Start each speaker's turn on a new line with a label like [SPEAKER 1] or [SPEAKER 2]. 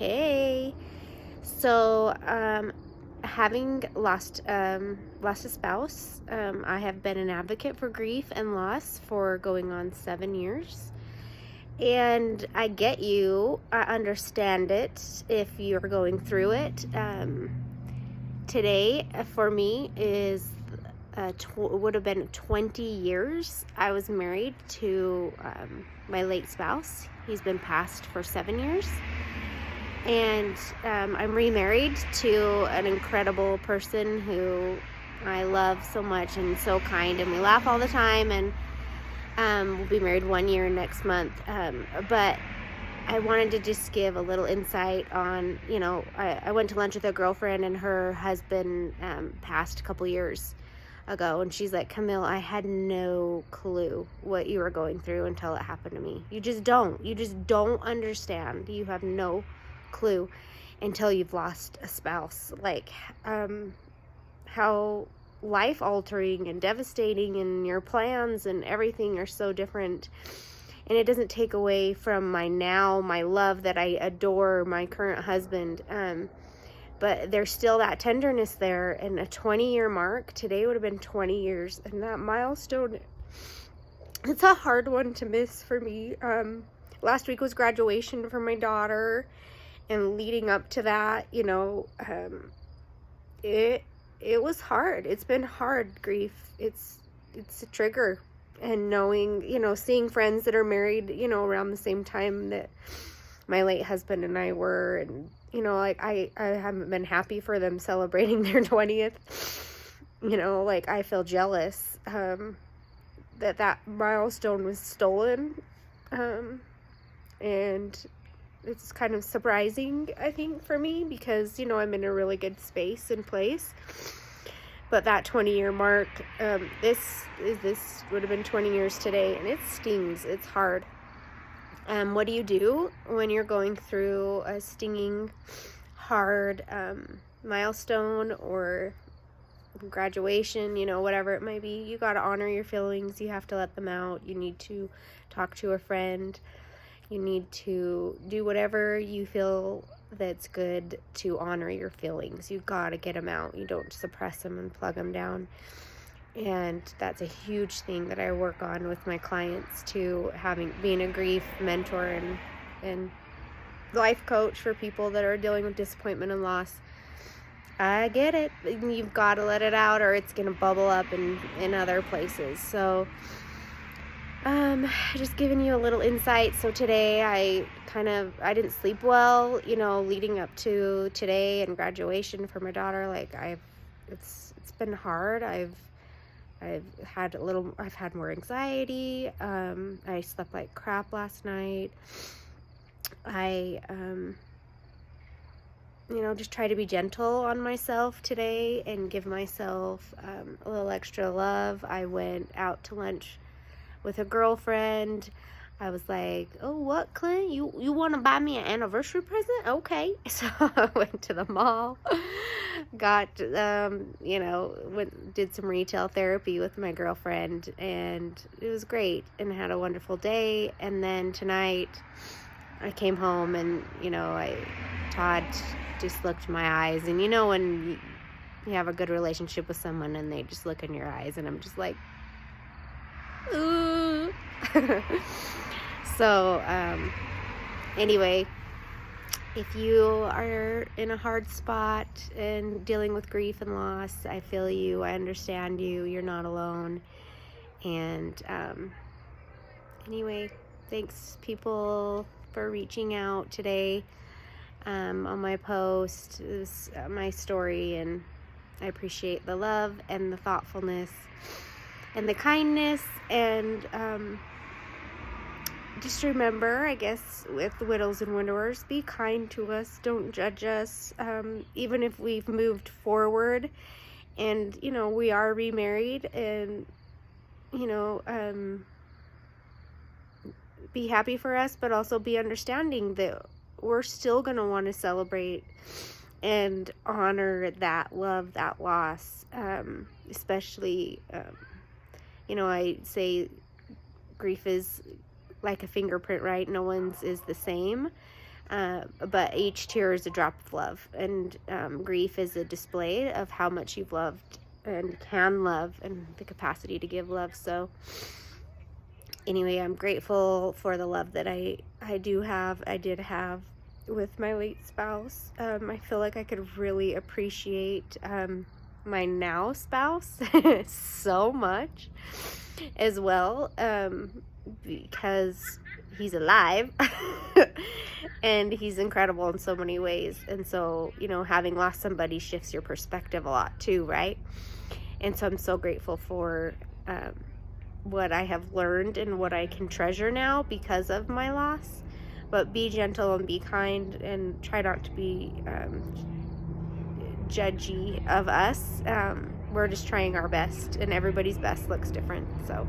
[SPEAKER 1] Hey. So, having lost a spouse, I have been an advocate for grief and loss for going on 7 years. And I get you. I understand it if you're going through it. Today, for me, is would have been 20 years. I was married to my late spouse. He's been passed for 7 years. And I'm remarried to an incredible person who I love so much and so kind, and we laugh all the time, and we'll be married 1 year next month. But I wanted to just give a little insight on, I went to lunch with a girlfriend, and her husband passed a couple years ago, and she's like, Camille, I had no clue what you were going through until it happened to me. You just don't understand. You have no clue until you've lost a spouse, like how life altering and devastating, and your plans and everything are so different. And it doesn't take away from my love that I adore my current husband, but there's still that tenderness there. And a 20-year mark today would have been 20 years, and that milestone, it's a hard one to miss for me. Last week was graduation for my daughter, and leading up to that, it was hard. It's been hard. Grief, it's a trigger. And knowing, seeing friends that are married, around the same time that my late husband and I were, and I haven't been happy for them celebrating their 20th. I feel jealous that milestone was stolen, and it's kind of surprising, I think, for me, because, I'm in a really good space and place. But that 20-year mark, this would have been 20 years today, and it stings. It's hard. What do you do when you're going through a stinging, hard milestone or graduation, whatever it might be? You got to honor your feelings. You have to let them out. You need to talk to a friend. You need to do whatever you feel that's good to honor your feelings. You gotta get them out. You don't suppress them and plug them down. And that's a huge thing that I work on with my clients too, being a grief mentor and life coach for people that are dealing with disappointment and loss. I get it. You've got to let it out, or it's gonna bubble up in other places. So just giving you a little insight. So today I didn't sleep well, leading up to today and graduation for my daughter. It's been hard. I've had more anxiety. I slept like crap last night. I just try to be gentle on myself today and give myself a little extra love. I went out to lunch with a girlfriend. I was like, oh, what, Clint? You want to buy me an anniversary present? Okay. So I went to the mall, got, did some retail therapy with my girlfriend, and it was great, and had a wonderful day. And then tonight I came home, and, Todd just looked in my eyes, and when you have a good relationship with someone and they just look in your eyes, and I'm just like, ooh. So anyway, if you are in a hard spot and dealing with grief and loss, I feel you. I understand you. You're not alone. And anyway, thanks people for reaching out today on my post, my story, and I appreciate the love and the thoughtfulness and the kindness. And just remember, I guess, with widows and widowers, be kind to us. Don't judge us, even if we've moved forward and, we are remarried. And, be happy for us, but also be understanding that we're still going to want to celebrate and honor that love, that loss, especially, I say grief is like a fingerprint, right? No one's is the same, But each tear is a drop of love, and grief is a display of how much you've loved and can love and the capacity to give love. So anyway, I'm grateful for the love that I did have with my late spouse. I feel like I could really appreciate my now spouse so much as well, because he's alive and he's incredible in so many ways. And so, you know, having lost somebody shifts your perspective a lot too, right? And so I'm so grateful for what I have learned and what I can treasure now because of my loss. But be gentle and be kind, and try not to be judgy of us. We're just trying our best, and everybody's best looks different. So